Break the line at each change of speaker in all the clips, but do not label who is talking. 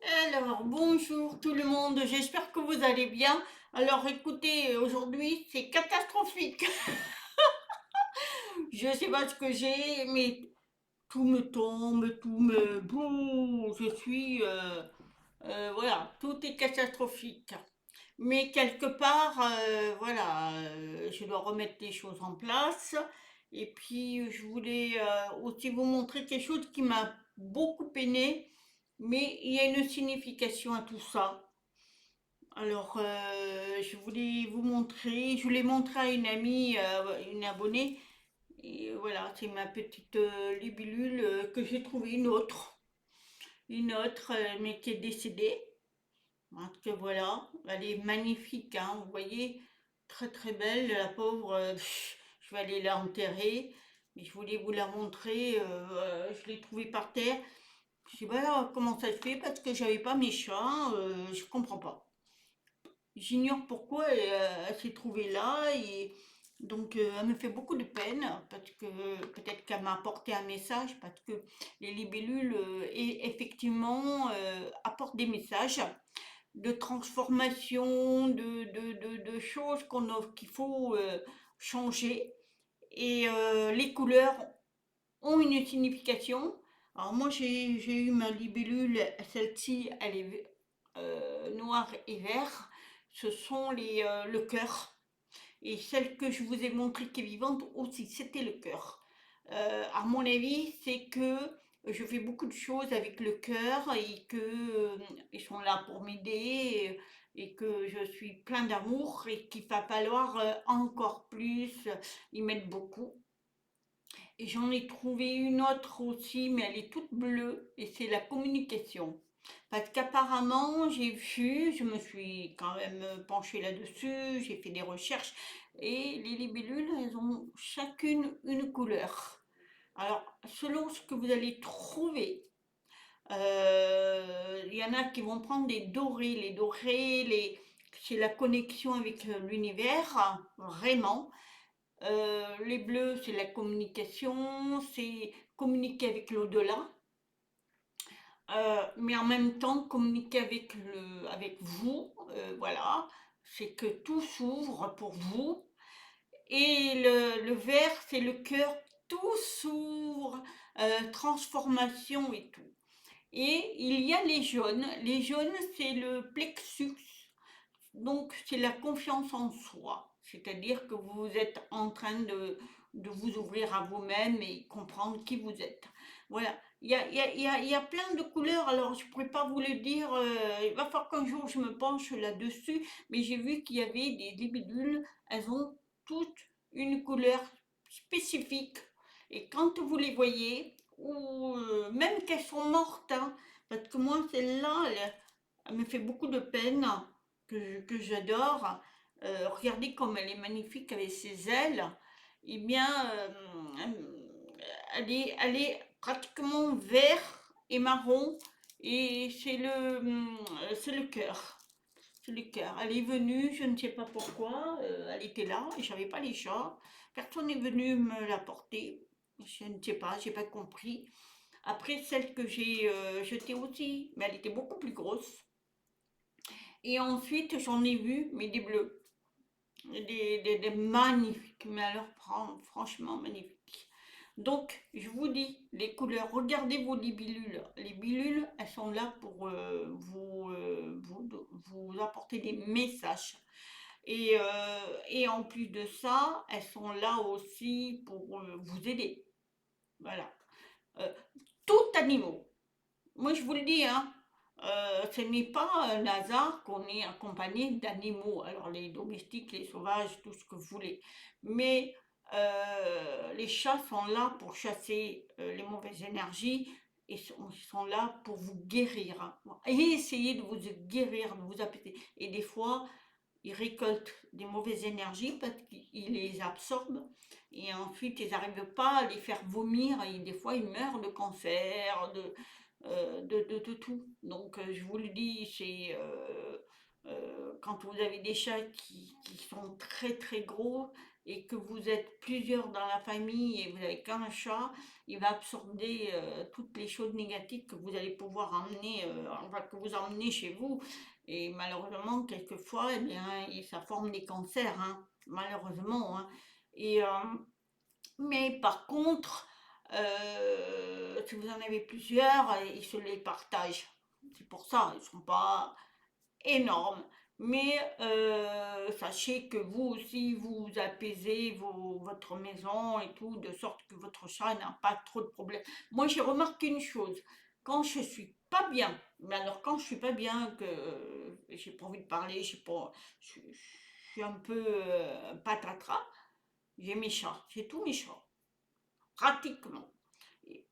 Alors, bonjour tout le monde, j'espère que vous allez bien. Alors, écoutez, aujourd'hui, c'est catastrophique. Je sais pas ce que j'ai, mais tout me tombe, tout me... Bouh, je suis... voilà, tout est catastrophique. Mais quelque part, voilà, je dois remettre les choses en place. Et puis, je voulais aussi vous montrer quelque chose qui m'a beaucoup peiné, mais il y a une signification à tout ça. Alors, je voulais vous montrer, je l'ai montré à une amie, une abonnée, et voilà, c'est ma petite libellule que j'ai trouvée, une autre, mais qui est décédée. Donc voilà, elle est magnifique, hein, vous voyez, très très belle, la pauvre, je vais aller la enterrer, mais je voulais vous la montrer, je l'ai trouvée par terre. Je sais pas comment ça se fait, parce que j'avais pas mes chats, je comprends pas. J'ignore pourquoi elle s'est trouvée là et donc elle me fait beaucoup de peine parce que peut-être qu'elle m'a apporté un message parce que les libellules effectivement apportent des messages de transformation, de choses qu'il faut changer et les couleurs ont une signification. Alors moi j'ai eu ma libellule, celle-ci elle est noire et vert, ce sont le cœur. Et celle que je vous ai montrée qui est vivante aussi, c'était le cœur. À mon avis, c'est que je fais beaucoup de choses avec le cœur et que ils sont là pour m'aider et que je suis plein d'amour et qu'il va falloir encore plus y mettre beaucoup. Et j'en ai trouvé une autre aussi, mais elle est toute bleue, et c'est la communication. Parce qu'apparemment, j'ai vu, je me suis quand même penchée là-dessus, j'ai fait des recherches, et les libellules, elles ont chacune une couleur. Alors, selon ce que vous allez trouver, il y en a qui vont prendre des dorés. Les dorés, c'est la connexion avec l'univers, vraiment. Les bleus, c'est la communication, c'est communiquer avec l'au-delà, mais en même temps communiquer avec vous, voilà, c'est que tout s'ouvre pour vous. Et le vert, c'est le cœur, tout s'ouvre, transformation et tout. Et il y a les jaunes. Les jaunes, c'est le plexus. Donc, c'est la confiance en soi. C'est-à-dire que vous êtes en train de vous ouvrir à vous-même et comprendre qui vous êtes. Voilà. Il y a plein de couleurs, alors je ne pourrais pas vous le dire. Il va falloir qu'un jour je me penche là-dessus. Mais j'ai vu qu'il y avait des libidules. Elles ont toutes une couleur spécifique. Et quand vous les voyez, ou même qu'elles sont mortes, hein, parce que moi, celle-là, elle me fait beaucoup de peine que j'adore. Regardez comme elle est magnifique avec ses ailes. Eh bien, elle est pratiquement vert et marron. Et c'est le cœur. C'est le cœur. Elle est venue, je ne sais pas pourquoi. Elle était là et j'avais pas les chats. Personne n'est venu me l'apporter. Je ne sais pas, j'ai pas compris. Après, celle que j'ai jetée aussi, mais elle était beaucoup plus grosse. Et ensuite, j'en ai vu, mais des bleus. Des magnifiques, mais alors franchement magnifiques. Donc, je vous dis, les couleurs, regardez vos libellules. Les bilules, elles sont là pour vous apporter des messages. Et en plus de ça, elles sont là aussi pour vous aider. Voilà. Euh, Tout animaux. Moi, je vous le dis, hein, ce n'est pas un hasard qu'on est accompagné d'animaux. Alors, les domestiques, les sauvages, tout ce que vous voulez. Mais les chats sont là pour chasser les mauvaises énergies et sont là pour vous guérir, hein. Et essayer de vous guérir, de vous apaiser. Et des fois, ils récoltent des mauvaises énergies parce qu'ils les absorbent et ensuite ils n'arrivent pas à les faire vomir et des fois ils meurent de cancer, de tout. Donc je vous le dis, c'est quand vous avez des chats qui sont très très gros et que vous êtes plusieurs dans la famille et vous n'avez qu'un chat, il va absorber toutes les choses négatives que vous allez pouvoir emmener, enfin, que vous emmenez chez vous. Et malheureusement, quelquefois, eh bien, ça forme des cancers, hein, malheureusement, hein. Et, mais par contre, si vous en avez plusieurs, ils se les partagent. C'est pour ça, ils ne sont pas énormes. Mais sachez que vous aussi, vous apaisez votre maison et tout, de sorte que votre chat n'a pas trop de problèmes. Moi, j'ai remarqué une chose. Quand je suis pas bien, mais alors quand je suis pas bien, que j'ai pas envie de parler, je suis un peu patatras, j'ai mes chats, j'ai tous mes chats, pratiquement.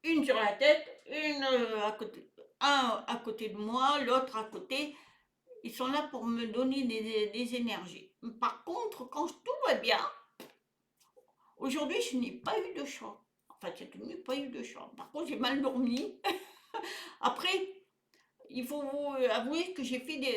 Une sur la tête, une à côté, un à côté de moi, l'autre à côté. Ils sont là pour me donner des énergies. Par contre, quand tout va bien, aujourd'hui, je n'ai pas eu de chat. Enfin, cette nuit, pas eu de chat. Par contre, j'ai mal dormi. Après, il faut avouer que j'ai fait des.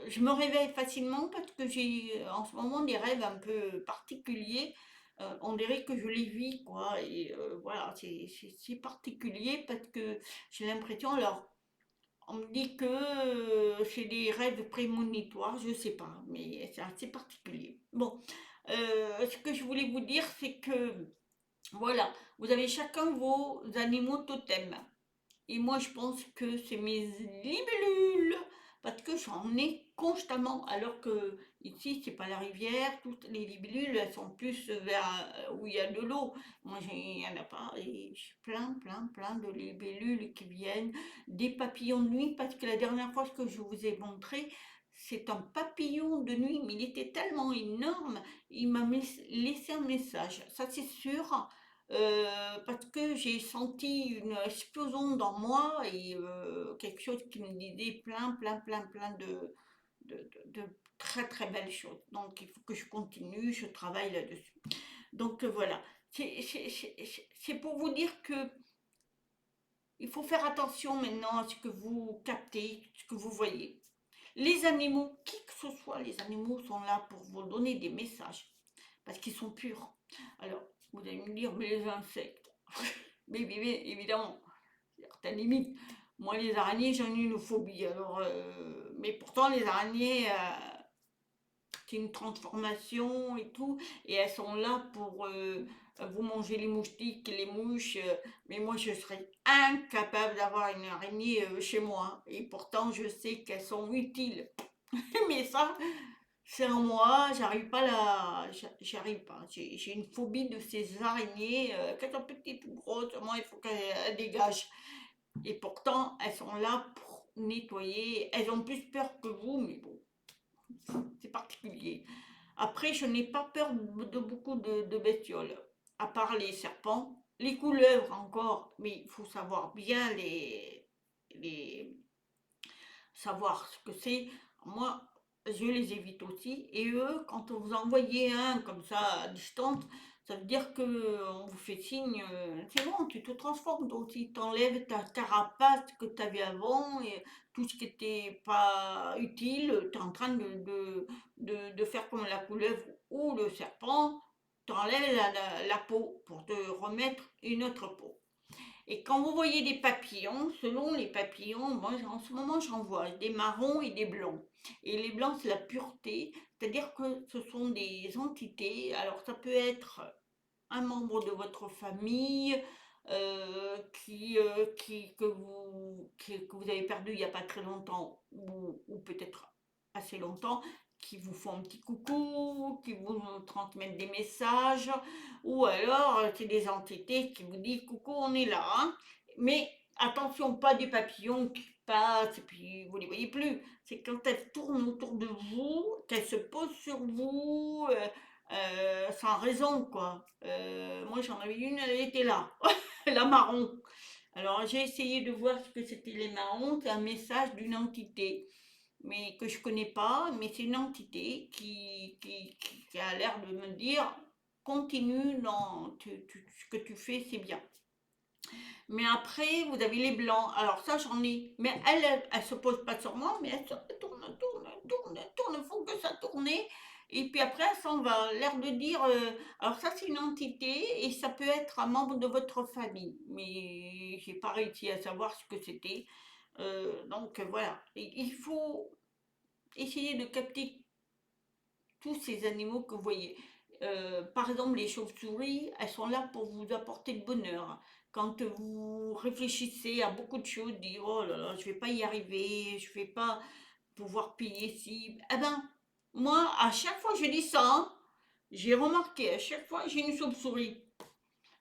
Je me réveille facilement parce que j'ai en ce moment des rêves un peu particuliers. On dirait que je les vis, quoi. Et voilà, c'est particulier parce que j'ai l'impression. Alors, on me dit que c'est des rêves prémonitoires, je sais pas, mais c'est assez particulier. Bon, ce que je voulais vous dire, c'est que voilà, vous avez chacun vos animaux totems. Et moi, je pense que c'est mes libellules, parce que j'en ai constamment, alors que ici, c'est pas la rivière, toutes les libellules, elles sont plus vers où il y a de l'eau. Moi, il n'y en a pas, et j'ai plein de libellules qui viennent, des papillons de nuit, parce que la dernière fois que je vous ai montré, c'est un papillon de nuit, mais il était tellement énorme, il m'a laissé un message, ça c'est sûr. Parce que j'ai senti une explosion dans moi et quelque chose qui me disait plein de très très belles choses. Donc il faut que je continue, je travaille là-dessus. Donc voilà, c'est pour vous dire que il faut faire attention maintenant à ce que vous captez, ce que vous voyez. Les animaux, qui que ce soit, les animaux sont là pour vous donner des messages parce qu'ils sont purs. Alors, vous allez me dire, mais les insectes, mais évidemment, certaines limites. Moi, les araignées, j'en ai une phobie. Alors, mais pourtant, les araignées, c'est une transformation et tout, et elles sont là pour vous manger les moustiques, les mouches. Mais moi, je serais incapable d'avoir une araignée chez moi. Et pourtant, je sais qu'elles sont utiles. Mais ça, c'est en moi, j'arrive pas là, j'arrive pas. J'ai une phobie de ces araignées, qu'elles sont petites ou grosses, moi il faut qu'elles dégagent. Et pourtant, elles sont là pour nettoyer. Elles ont plus peur que vous, mais bon, c'est particulier. Après, je n'ai pas peur de beaucoup de bestioles, à part les serpents, les couleuvres encore, mais il faut savoir bien les savoir ce que c'est. Moi, je les évite aussi. Et eux, quand on vous envoyez un comme ça à distance, ça veut dire que on vous fait signe, c'est bon, tu te transformes, donc tu t'enlèves ta carapace que tu avais avant et tout ce qui n'était pas utile, tu es en train de faire comme la couleuvre ou le serpent, tu enlèves la peau pour te remettre une autre peau. Et quand vous voyez des papillons, selon les papillons, moi en ce moment j'en vois des marrons et des blancs. Et les blancs, c'est la pureté, c'est-à-dire que ce sont des entités. Alors ça peut être un membre de votre famille que vous avez perdu il n'y a pas très longtemps ou peut-être assez longtemps, qui vous font un petit coucou, qui vous transmettent des messages, ou alors c'est des entités qui vous disent coucou, on est là, hein. Mais attention, pas des papillons qui passent et puis vous les voyez plus. C'est quand elles tournent autour de vous, qu'elles se posent sur vous, sans raison, quoi. Moi, j'en avais une, elle était là, la marron. Alors, j'ai essayé de voir ce que c'était les marrons. C'est un message d'une entité, mais que je connais pas, mais c'est une entité qui a l'air de me dire continue dans ce que tu fais, c'est bien. Mais après, vous avez les blancs. Alors ça, j'en ai. Mais elle se pose pas sur moi, mais elle tourne, tourne, tourne, tourne. Il faut que ça tourne. Et puis après, elle s'en va. L'air de dire, alors ça c'est une entité et ça peut être un membre de votre famille. Mais j'ai pas réussi à savoir ce que c'était. Donc voilà. Et il faut essayer de capter tous ces animaux que vous voyez. Par exemple, les chauves-souris, elles sont là pour vous apporter le bonheur. Quand vous réfléchissez à beaucoup de choses, dites oh là là, je vais pas y arriver, je vais pas pouvoir payer si. Eh ben, moi, à chaque fois que je dis ça, hein, j'ai remarqué, à chaque fois, j'ai une chauve-souris.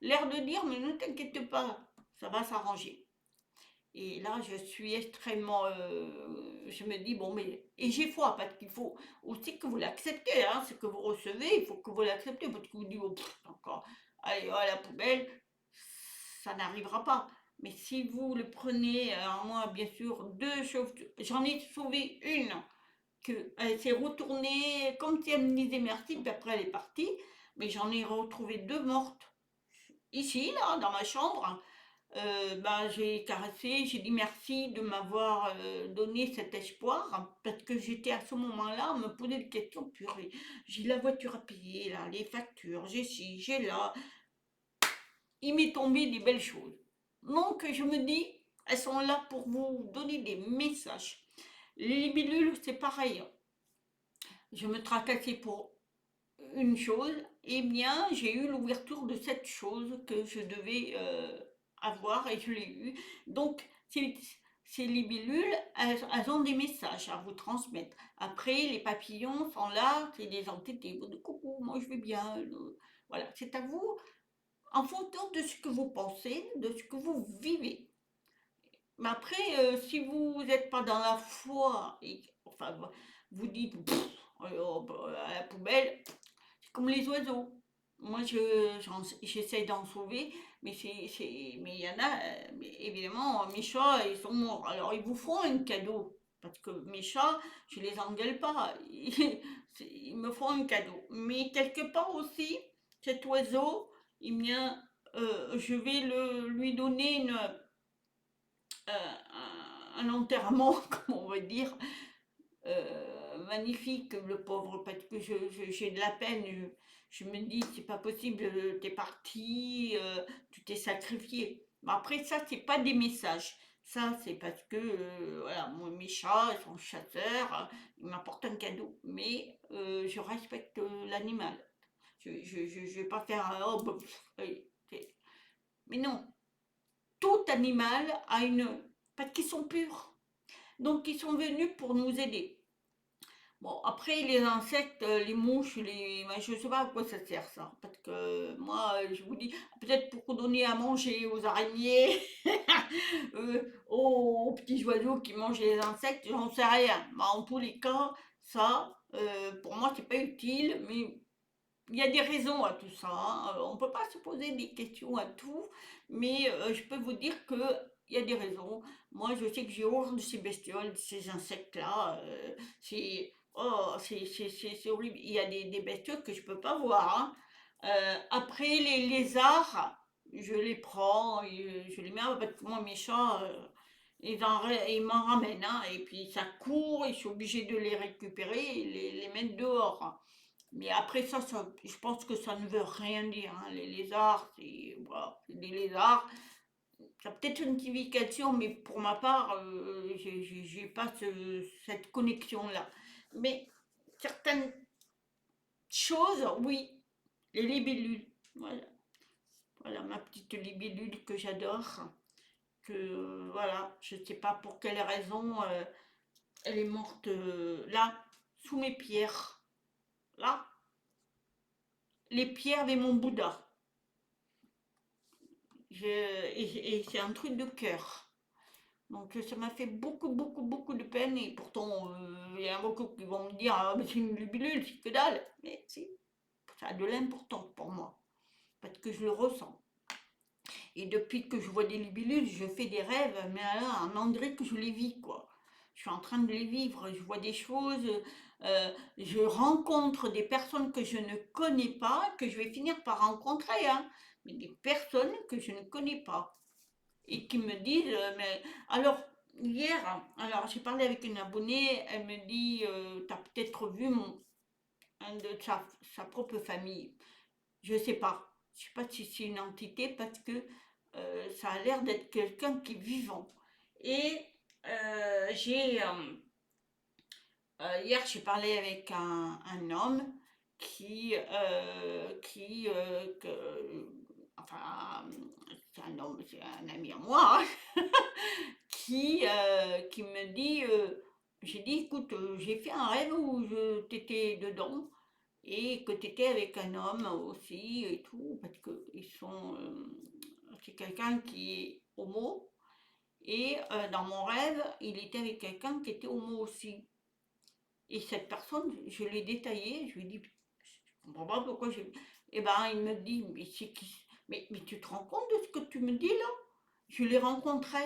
L'air de dire, mais ne t'inquiète pas, ça va s'arranger. Et là, je suis extrêmement. Je me dis, bon, mais. Et j'ai foi, parce qu'il faut aussi que vous l'acceptez, hein, ce que vous recevez, il faut que vous l'acceptez, parce que vous dites, oh, encore, allez, à la poubelle, ça n'arrivera pas. Mais si vous le prenez, alors moi, bien sûr, deux chauves, j'en ai sauvé une, que elle s'est retournée, comme si elle me disait merci, puis après elle est partie, mais j'en ai retrouvé deux mortes. Ici, là, dans ma chambre, ben, j'ai caressé, j'ai dit merci de m'avoir donné cet espoir, parce que j'étais à ce moment-là à me poser des questions, purée, j'ai la voiture à payer, là, les factures, j'ai ci, j'ai là, il m'est tombé des belles choses. Donc je me dis, elles sont là pour vous donner des messages. Les libellules, c'est pareil. Je me tracassais pour une chose, eh bien, j'ai eu l'ouverture de cette chose que je devais avoir et je l'ai eu. Donc, ces libellules, elles ont des messages à vous transmettre. Après, les papillons sont là, c'est des entités. Bon, coucou, moi je vais bien. Voilà, c'est à vous, en fonction de ce que vous pensez, de ce que vous vivez. Mais après, si vous n'êtes pas dans la foi, et, enfin, vous dites, à la poubelle, comme les oiseaux. Moi, j'essaie d'en sauver, mais mais il y en a, mais évidemment, mes chats, ils sont morts. Alors, ils vous font un cadeau, parce que mes chats, je les engueule pas. Ils me font un cadeau. Mais quelque part aussi, cet oiseau, eh bien, je vais lui donner un enterrement, comme on va dire, magnifique, le pauvre, parce que j'ai de la peine. Je me dis, c'est pas possible, t'es parti, tu t'es sacrifié. Mais après, ça, c'est pas des messages. Ça, c'est parce que, voilà, mes chats, ils sont chasseurs, ils m'apportent un cadeau. Mais je respecte l'animal. Je vais pas faire un oh, bah, mais non, tout animal a une. Parce qu'ils sont purs. Donc, ils sont venus pour nous aider. Bon, après, les insectes, les mouches, je ne sais pas à quoi ça sert ça. Parce que moi, je vous dis, peut-être pour donner à manger aux araignées, aux petits oiseaux qui mangent les insectes, j'en sais rien. Mais en tous les cas, ça, pour moi, c'est pas utile. Mais il y a des raisons à tout ça, hein. On ne peut pas se poser des questions à tout. Mais je peux vous dire que il y a des raisons. Moi, je sais que j'ai horreur de ces bestioles, de ces insectes-là. C'est horrible. Il y a des bestioles que je peux pas voir, hein. Après, les lézards, je les prends, et je les mets parce que moi, mes chats, ils m'en ramènent, hein. Et puis, ça court, et je suis obligée de les récupérer et les mettre dehors, hein. Mais après ça, je pense que ça ne veut rien dire, hein. Les lézards, c'est voilà, c'est des lézards. Ça a peut-être une signification, mais pour ma part, j'ai pas cette connexion-là. Mais certaines choses, oui, les libellules. Voilà, voilà ma petite libellule que j'adore. Que voilà, je ne sais pas pour quelle raison elle est morte là, sous mes pierres. Là, les pierres de mon Bouddha. Et c'est un truc de cœur. Donc ça m'a fait beaucoup, beaucoup, beaucoup de peine. Et pourtant, il y a beaucoup qui vont me dire, ah, mais c'est une libellule, c'est que dalle. Mais si, ça a de l'importance pour moi. Parce que je le ressens. Et depuis que je vois des libellules, je fais des rêves, mais alors, on dirait que je les vis, quoi. Je suis en train de les vivre, je vois des choses, je rencontre des personnes que je ne connais pas, que je vais finir par rencontrer, hein, mais des personnes que je ne connais pas et qui me disent, mais alors hier, alors j'ai parlé avec une abonnée, elle me dit, t'as peut-être vu un de sa propre famille. Je sais pas. Je sais pas si c'est une entité parce que ça a l'air d'être quelqu'un qui est vivant. Et hier, j'ai parlé avec un homme enfin, c'est un homme, c'est un ami à moi, hein, qui me dit, j'ai dit, écoute, j'ai fait un rêve où t'étais dedans et que t'étais avec un homme aussi et tout, parce que c'est quelqu'un qui est homo et dans mon rêve, il était avec quelqu'un qui était homo aussi. Et cette personne, je l'ai détaillé, je lui ai dit, je comprends pas pourquoi j'ai. Eh ben, il me dit, mais c'est qui? Mais tu te rends compte de ce que tu me dis là? Je l'ai rencontré.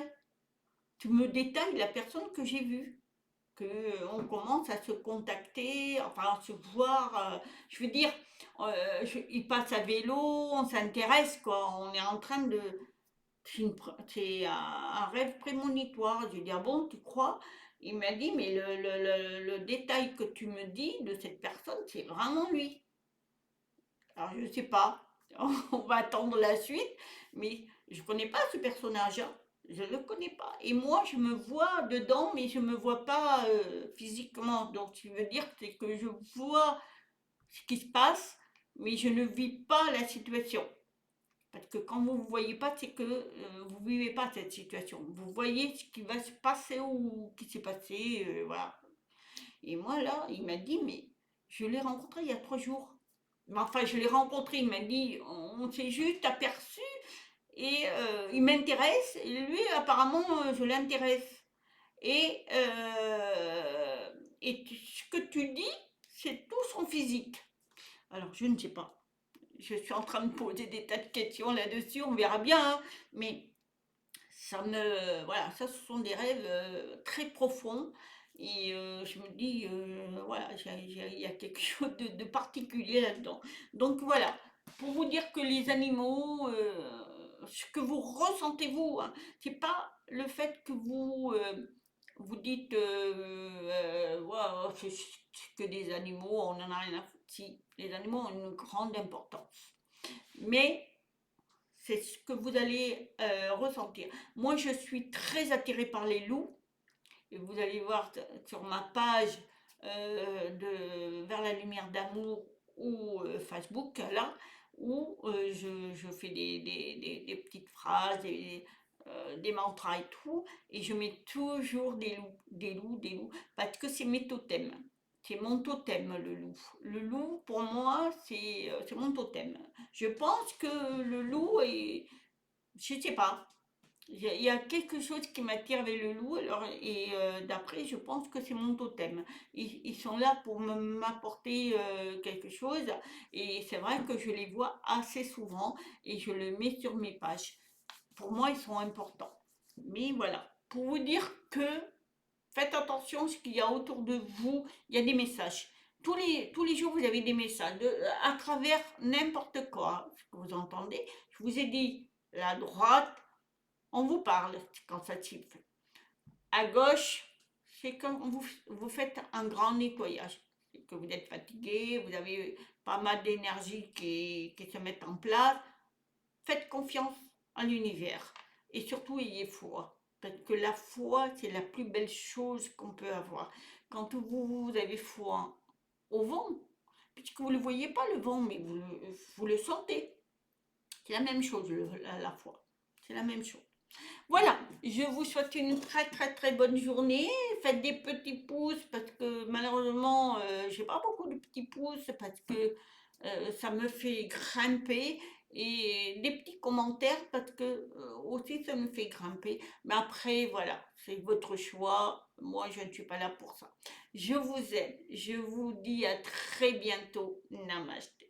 Tu me détailles la personne que j'ai vue. Que on commence à se contacter, enfin à se voir. Je veux dire, il passe à vélo, on s'intéresse quoi. On est en train de. C'est un rêve prémonitoire. Je lui ai dit, ah bon, tu crois? Il m'a dit, mais le détail que tu me dis de cette personne, c'est vraiment lui. Alors, je ne sais pas, on va attendre la suite, mais je ne connais pas ce personnage, hein. Je ne le connais pas. Et moi, je me vois dedans, mais je ne me vois pas physiquement. Donc, tu veux dire que je vois ce qui se passe, mais je ne vis pas la situation. Parce que quand vous ne voyez pas, c'est que vous ne vivez pas cette situation. Vous voyez ce qui va se passer ou qui s'est passé, voilà. Et moi, là, il m'a dit, mais je l'ai rencontré il y a 3 jours. Mais enfin, je l'ai rencontré, il m'a dit, on s'est juste aperçu et il m'intéresse. Et lui, apparemment, je l'intéresse. Et, euh, ce que tu dis, c'est tout son physique. Alors, je ne sais pas. Je suis en train de poser des tas de questions là-dessus, on verra bien, hein. Mais voilà, ça, ce sont des rêves très profonds. Et je me dis, voilà, il y a quelque chose de particulier là-dedans. Donc voilà, pour vous dire que les animaux, ce que vous ressentez vous, hein, c'est pas le fait que vous dites, waouh, c'est que des animaux, on en a rien à foutre. Si, les animaux ont une grande importance. Mais c'est ce que vous allez ressentir. Moi, je suis très attirée par les loups. Et vous allez voir sur ma page de Vers la lumière d'amour ou Facebook, là, où je fais des petites phrases, des mantras et tout. Et je mets toujours des loups, des loups, des loups, parce que c'est mes totems. C'est mon totem, le loup. Le loup, pour moi, c'est mon totem. Je pense que le loup est, je sais pas, il y a quelque chose qui m'attire vers le loup, alors, et d'après, je pense que c'est mon totem. Ils sont là pour m'apporter quelque chose, et c'est vrai que je les vois assez souvent, et je le mets sur mes pages. Pour moi, ils sont importants. Mais voilà, pour vous dire que faites attention à ce qu'il y a autour de vous, il y a des messages. Tous les jours, vous avez des messages à travers n'importe quoi, ce que vous entendez. Je vous ai dit, la droite, on vous parle quand ça siffle. À gauche, c'est quand vous faites un grand nettoyage. C'est que vous êtes fatigué, vous avez pas mal d'énergie qui se met en place. Faites confiance en l'univers. Et surtout, ayez foi. Parce que la foi, c'est la plus belle chose qu'on peut avoir. Quand vous avez foi au vent, puisque vous ne le voyez pas le vent, mais vous le sentez. C'est la même chose, la foi. C'est la même chose. Voilà, je vous souhaite une très très très bonne journée. Faites des petits pouces parce que malheureusement, j'ai pas beaucoup de petits pouces parce que ça me fait grimper et des petits commentaires parce que aussi ça me fait grimper. Mais après, voilà, c'est votre choix. Moi, je ne suis pas là pour ça. Je vous aime. Je vous dis à très bientôt. Namaste.